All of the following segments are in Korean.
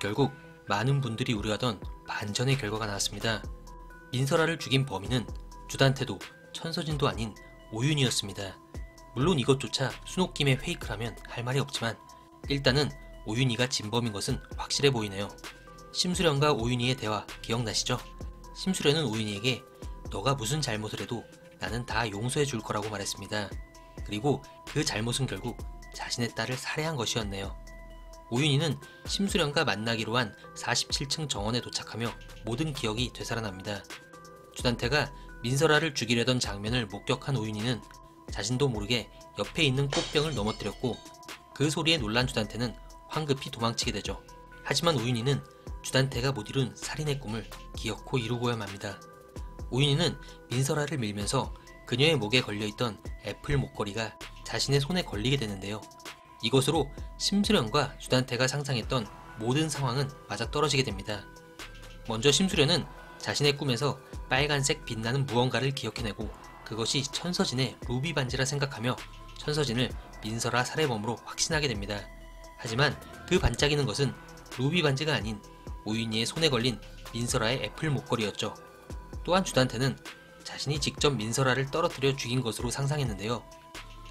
결국 많은 분들이 우려하던 반전의 결과가 나왔습니다. 민설아를 죽인 범인은 주단태도 천서진도 아닌 오윤이었습니다. 물론 이것조차 순옥김의 페이크라면 할 말이 없지만 일단은 오윤이가 진범인 것은 확실해 보이네요. 심수련과 오윤이의 대화 기억나시죠? 심수련은 오윤이에게 너가 무슨 잘못을 해도 나는 다 용서해 줄 거라고 말했습니다. 그리고 그 잘못은 결국 자신의 딸을 살해한 것이었네요. 오윤이는 심수련과 만나기로 한 47층 정원에 도착하며 모든 기억이 되살아납니다. 주단태가 민설아를 죽이려던 장면을 목격한 오윤이는 자신도 모르게 옆에 있는 꽃병을 넘어뜨렸고 그 소리에 놀란 주단태는 황급히 도망치게 되죠. 하지만 오윤이는 주단태가 못 이룬 살인의 꿈을 기어코 이루고야 맙니다. 오윤이는 민설아를 밀면서 그녀의 목에 걸려있던 애플 목걸이가 자신의 손에 걸리게 되는데요. 이것으로 심수련과 주단태가 상상했던 모든 상황은 맞아떨어지게 됩니다. 먼저 심수련은 자신의 꿈에서 빨간색 빛나는 무언가를 기억해내고 그것이 천서진의 루비 반지라 생각하며 천서진을 민설아 살해범으로 확신하게 됩니다. 하지만 그 반짝이는 것은 루비 반지가 아닌 오윤이의 손에 걸린 민설아의 애플 목걸이였죠. 또한 주단태는 자신이 직접 민설아를 떨어뜨려 죽인 것으로 상상했는데요.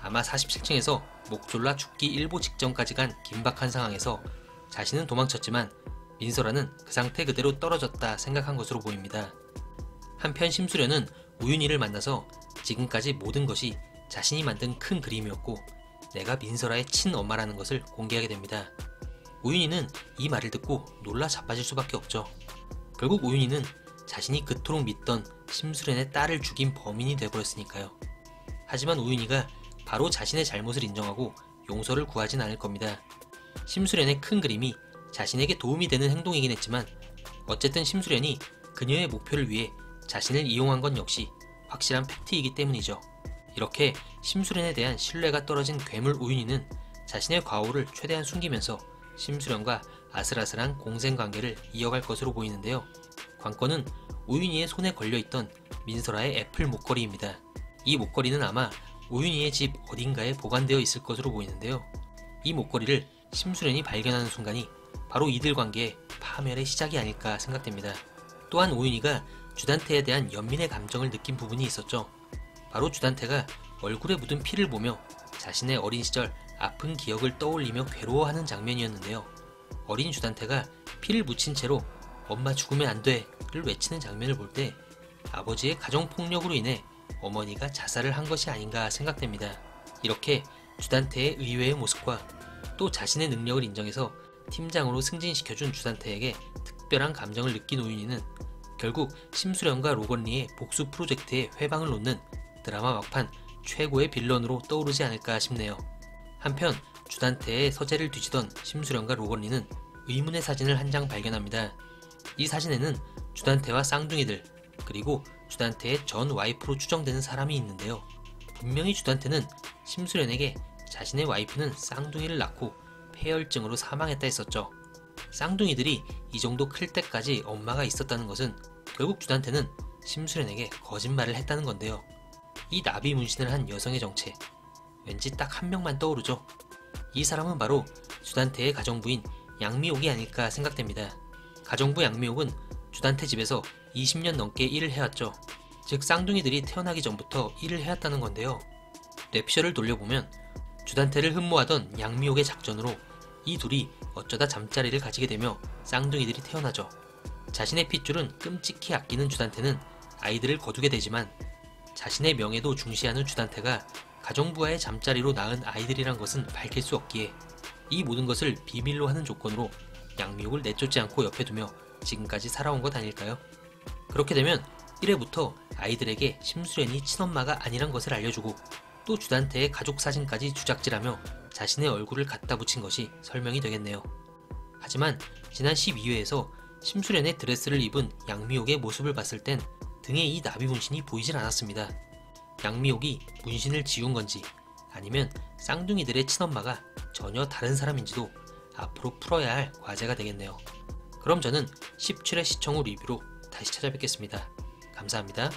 아마 47층에서 목 졸라 죽기 일보 직전까지 간 긴박한 상황에서 자신은 도망쳤지만 민설아는 그 상태 그대로 떨어졌다 생각한 것으로 보입니다. 한편 심수련은 오윤이를 만나서 지금까지 모든 것이 자신이 만든 큰 그림이었고 내가 민설아의 친엄마라는 것을 공개하게 됩니다. 오윤이는 이 말을 듣고 놀라 자빠질 수밖에 없죠. 결국 오윤이는 자신이 그토록 믿던 심수련의 딸을 죽인 범인이 되어버렸으니까요. 하지만 오윤이가 바로 자신의 잘못을 인정하고 용서를 구하진 않을 겁니다. 심수련의 큰 그림이 자신에게 도움이 되는 행동이긴 했지만 어쨌든 심수련이 그녀의 목표를 위해 자신을 이용한 건 역시 확실한 팩트이기 때문이죠. 이렇게 심수련에 대한 신뢰가 떨어진 괴물 오윤이는 자신의 과오를 최대한 숨기면서 심수련과 아슬아슬한 공생관계를 이어갈 것으로 보이는데요. 관건은 오윤이의 손에 걸려있던 민설아의 애플 목걸이입니다. 이 목걸이는 아마 오윤이의 집 어딘가에 보관되어 있을 것으로 보이는데요. 이 목걸이를 심수련이 발견하는 순간이 바로 이들 관계의 파멸의 시작이 아닐까 생각됩니다. 또한 오윤이가 주단태에 대한 연민의 감정을 느낀 부분이 있었죠. 바로 주단태가 얼굴에 묻은 피를 보며 자신의 어린 시절 아픈 기억을 떠올리며 괴로워하는 장면이었는데요. 어린 주단태가 피를 묻힌 채로 엄마 죽으면 안 돼를 외치는 장면을 볼 때 아버지의 가정폭력으로 인해 어머니가 자살을 한 것이 아닌가 생각됩니다. 이렇게 주단태의 의외의 모습과 또 자신의 능력을 인정해서 팀장으로 승진시켜준 주단태에게 특별한 감정을 느낀 오윤이는 결국 심수련과 로건리의 복수 프로젝트에 회방을 놓는 드라마 막판 최고의 빌런으로 떠오르지 않을까 싶네요. 한편 주단태의 서재를 뒤지던 심수련과 로건리는 의문의 사진을 한 장 발견합니다. 이 사진에는 주단태와 쌍둥이들 그리고 주단태의 전 와이프로 추정되는 사람이 있는데요. 분명히 주단태는 심수련에게 자신의 와이프는 쌍둥이를 낳고 폐혈증으로 사망했다 했었죠. 쌍둥이들이 이 정도 클 때까지 엄마가 있었다는 것은 결국 주단태는 심수련에게 거짓말을 했다는 건데요. 이 나비 문신을 한 여성의 정체, 왠지 딱 한 명만 떠오르죠. 이 사람은 바로 주단태의 가정부인 양미옥이 아닐까 생각됩니다. 가정부 양미옥은 주단태 집에서 20년 넘게 일을 해왔죠. 즉 쌍둥이들이 태어나기 전부터 일을 해왔다는 건데요. 랩셔를 돌려보면 주단태를 흠모하던 양미옥의 작전으로 이 둘이 어쩌다 잠자리를 가지게 되며 쌍둥이들이 태어나죠. 자신의 핏줄은 끔찍히 아끼는 주단태는 아이들을 거두게 되지만 자신의 명예도 중시하는 주단태가 가정부와의 잠자리로 낳은 아이들이란 것은 밝힐 수 없기에 이 모든 것을 비밀로 하는 조건으로 양미옥을 내쫓지 않고 옆에 두며 지금까지 살아온 것 아닐까요? 그렇게 되면 1회부터 아이들에게 심수련이 친엄마가 아니란 것을 알려주고 또 주단태의 가족 사진까지 주작질하며 자신의 얼굴을 갖다 붙인 것이 설명이 되겠네요. 하지만 지난 12회에서 심수련의 드레스를 입은 양미옥의 모습을 봤을 땐 등에 이 나비 문신이 보이질 않았습니다. 양미옥이 문신을 지운 건지 아니면 쌍둥이들의 친엄마가 전혀 다른 사람인지도 앞으로 풀어야 할 과제가 되겠네요. 그럼 저는 17회 시청 후 리뷰로 다시 찾아뵙겠습니다. 감사합니다.